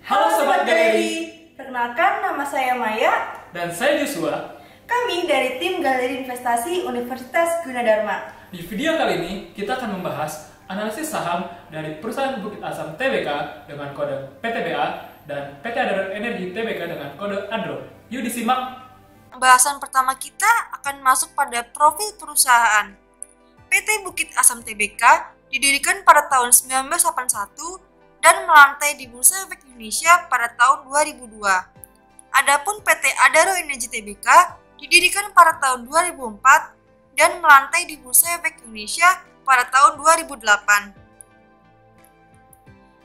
Halo Sobat Galeri, perkenalkan nama saya Maya dan saya Joshua. Kami dari tim Galeri Investasi Universitas Gunadarma. Di video kali ini kita akan membahas analisis saham dari perusahaan Bukit Asam Tbk dengan kode PTBA dan PT Adaro Energi Tbk dengan kode ADRO. Yuk disimak. Pembahasan pertama kita akan masuk pada profil perusahaan. PT Bukit Asam Tbk didirikan pada tahun 1981 dan melantai di Bursa Efek Indonesia pada tahun 2002. Adapun PT Adaro Energi Tbk didirikan pada tahun 2004 dan melantai di Bursa Efek Indonesia pada tahun 2008.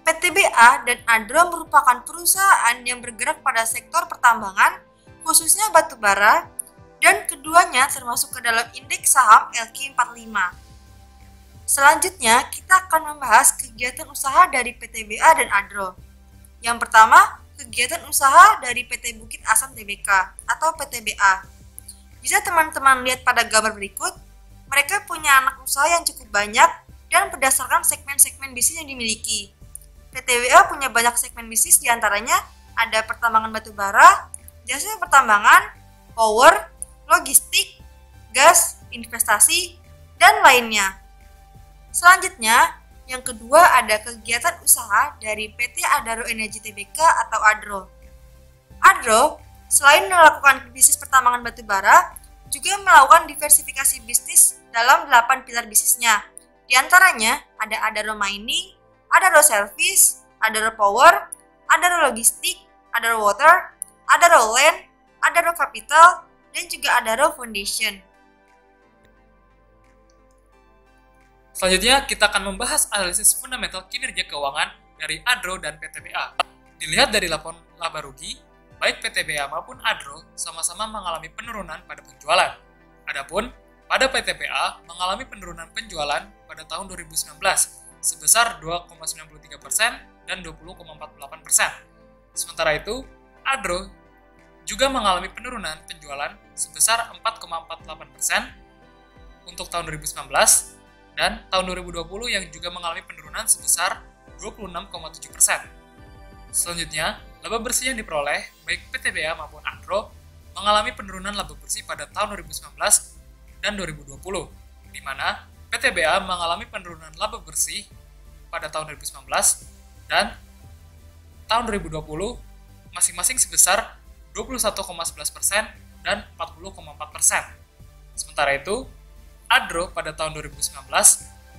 PTBA dan Adro merupakan perusahaan yang bergerak pada sektor pertambangan, khususnya batu bara, dan keduanya termasuk ke dalam indeks saham LQ45. Selanjutnya, kita akan membahas kegiatan usaha dari PTBA dan Adro. Yang pertama, kegiatan usaha dari PT Bukit Asam Tbk atau PTBA. Bisa teman-teman lihat pada gambar berikut, mereka punya anak usaha yang cukup banyak dan berdasarkan segmen-segmen bisnis yang dimiliki. PTBA punya banyak segmen bisnis, diantaranya ada pertambangan batu bara, jasa pertambangan, power, logistik, gas, investasi, dan lainnya. Selanjutnya, yang kedua ada kegiatan usaha dari PT Adaro Energi Tbk atau Adro. Adro, selain melakukan bisnis pertambangan batu bara, juga melakukan diversifikasi bisnis dalam 8 pilar bisnisnya. Di antaranya ada Adaro Mining, Adaro Service, Adaro Power, Adaro Logistik, Adaro Water, Adaro Land, Adaro Capital, dan juga Adaro Foundation. Selanjutnya, kita akan membahas analisis fundamental kinerja keuangan dari Adro dan PTBA. Dilihat dari laporan laba rugi, baik PTBA maupun Adro sama-sama mengalami penurunan pada penjualan. Adapun pada PTBA mengalami penurunan penjualan pada tahun 2019 sebesar 2,93% dan 20,48%. Sementara itu, Adro juga mengalami penurunan penjualan sebesar 4,48% untuk tahun 2019 dan tahun 2020 yang juga mengalami penurunan sebesar 26,7%. Selanjutnya, laba bersih yang diperoleh baik PTBA maupun Adro mengalami penurunan laba bersih pada tahun 2019 dan 2020, di mana PTBA mengalami penurunan laba bersih pada tahun 2019 dan tahun 2020 masing-masing sebesar 21,11% dan 40,4%. Sementara itu, Adro pada tahun 2019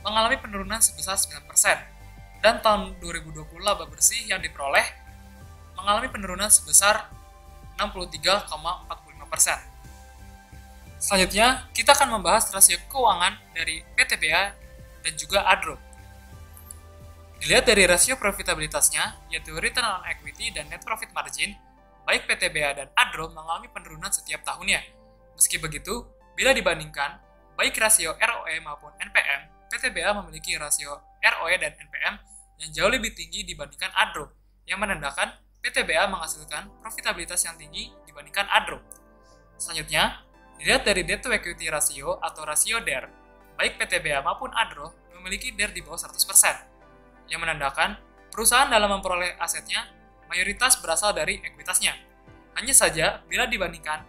mengalami penurunan sebesar 9% dan tahun 2020 laba bersih yang diperoleh mengalami penurunan sebesar 63,45%. Selanjutnya, kita akan membahas rasio keuangan dari PTBA dan juga Adro. Dilihat dari rasio profitabilitasnya, yaitu return on equity dan net profit margin, baik PTBA dan Adro mengalami penurunan setiap tahunnya. Meski begitu, bila dibandingkan baik rasio ROE maupun NPM, PTBA memiliki rasio ROE dan NPM yang jauh lebih tinggi dibandingkan Adro, yang menandakan PTBA menghasilkan profitabilitas yang tinggi dibandingkan Adro. Selanjutnya, dilihat dari debt to equity ratio atau rasio DER, baik PTBA maupun Adro memiliki DER di bawah 100%, yang menandakan perusahaan dalam memperoleh asetnya mayoritas berasal dari ekuitasnya. Hanya saja, bila dibandingkan,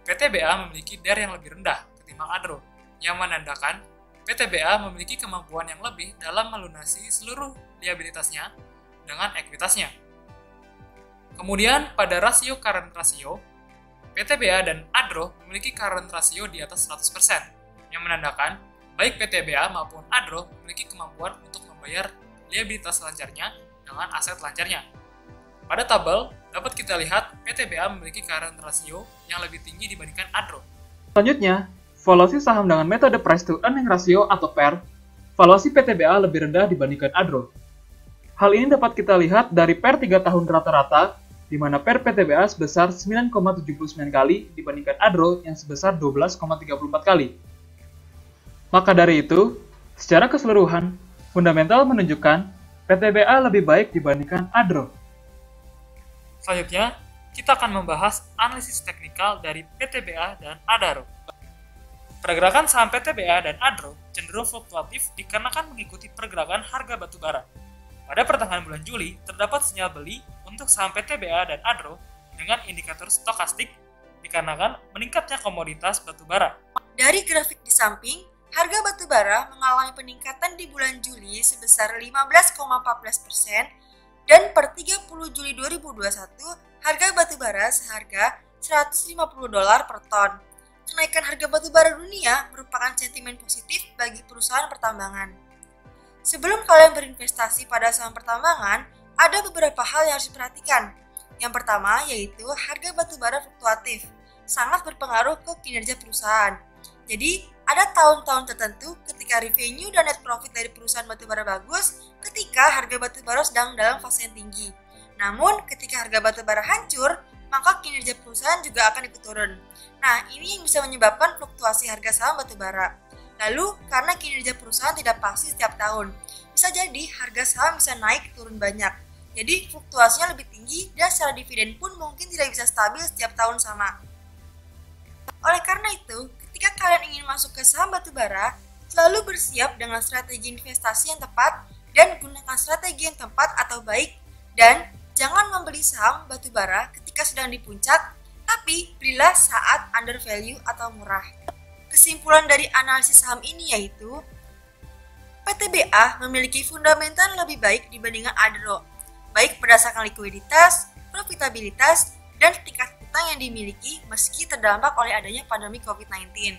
PTBA memiliki DER yang lebih rendah ketimbang Adro, yang menandakan PTBA memiliki kemampuan yang lebih dalam melunasi seluruh liabilitasnya dengan ekuitasnya. Kemudian pada rasio current ratio, PTBA dan Adro memiliki current ratio di atas 100%, yang menandakan baik PTBA maupun Adro memiliki kemampuan untuk membayar liabilitas lancarnya dengan aset lancarnya. Pada tabel, dapat kita lihat PTBA memiliki current ratio yang lebih tinggi dibandingkan Adro. Selanjutnya, valuasi saham dengan metode price to earning ratio atau PER, valuasi PTBA lebih rendah dibandingkan Adro. Hal ini dapat kita lihat dari PER 3 tahun rata-rata, di mana PER PTBA sebesar 9,79 kali dibandingkan Adro yang sebesar 12,34 kali. Maka dari itu, secara keseluruhan, fundamental menunjukkan PTBA lebih baik dibandingkan Adro. Selanjutnya, kita akan membahas analisis teknikal dari PTBA dan Adaro. Pergerakan saham PTBA dan Adro cenderung fluktuatif dikarenakan mengikuti pergerakan harga batu bara. Pada pertengahan bulan Juli, terdapat sinyal beli untuk saham PTBA dan Adro dengan indikator stokastik dikarenakan meningkatnya komoditas batubara. Dari grafik di samping, harga batubara mengalami peningkatan di bulan Juli sebesar 15,14% dan per 30 Juli 2021 harga batubara seharga $150 per ton. Kenaikan harga batubara dunia merupakan sentimen positif bagi perusahaan pertambangan. Sebelum kalian berinvestasi pada saham pertambangan, ada beberapa hal yang harus diperhatikan. Yang pertama yaitu harga batubara fluktuatif, sangat berpengaruh ke kinerja perusahaan. Jadi, ada tahun-tahun tertentu ketika revenue dan net profit dari perusahaan batubara bagus ketika harga batubara sedang dalam fase yang tinggi. Namun, ketika harga batubara hancur, maka kinerja perusahaan juga akan ikut turun. Nah, ini yang bisa menyebabkan fluktuasi harga saham batubara. Lalu, karena kinerja perusahaan tidak pasti setiap tahun, bisa jadi harga saham bisa naik turun banyak. Jadi, fluktuasinya lebih tinggi dan secara dividen pun mungkin tidak bisa stabil setiap tahun sama. Oleh karena itu, ketika kalian ingin masuk ke saham batubara, selalu bersiap dengan strategi investasi yang tepat dan gunakan strategi yang tepat atau baik, dan jangan membeli saham batubara ketika sedang di puncak, tapi belilah saat under value atau murah. Kesimpulan dari analisis saham ini yaitu PTBA memiliki fundamental lebih baik dibandingkan Adro, baik berdasarkan likuiditas, profitabilitas, dan tingkat utang yang dimiliki meski terdampak oleh adanya pandemi COVID-19.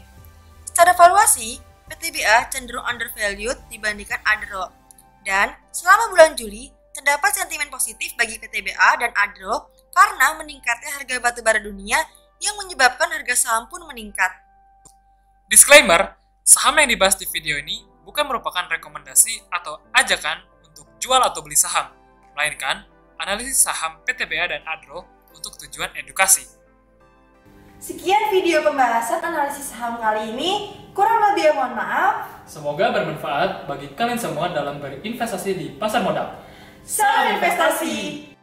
Secara valuasi, PTBA cenderung undervalued dibandingkan Adro. Dan selama bulan Juli, terdapat sentimen positif bagi PTBA dan Adro karena meningkatnya harga batubara dunia yang menyebabkan harga saham pun meningkat. Disclaimer, saham yang dibahas di video ini bukan merupakan rekomendasi atau ajakan untuk jual atau beli saham, melainkan analisis saham PTBA dan Adro untuk tujuan edukasi. Sekian video pembahasan analisis saham kali ini, kurang lebih mohon maaf. Semoga bermanfaat bagi kalian semua dalam berinvestasi di pasar modal. Salam investasi!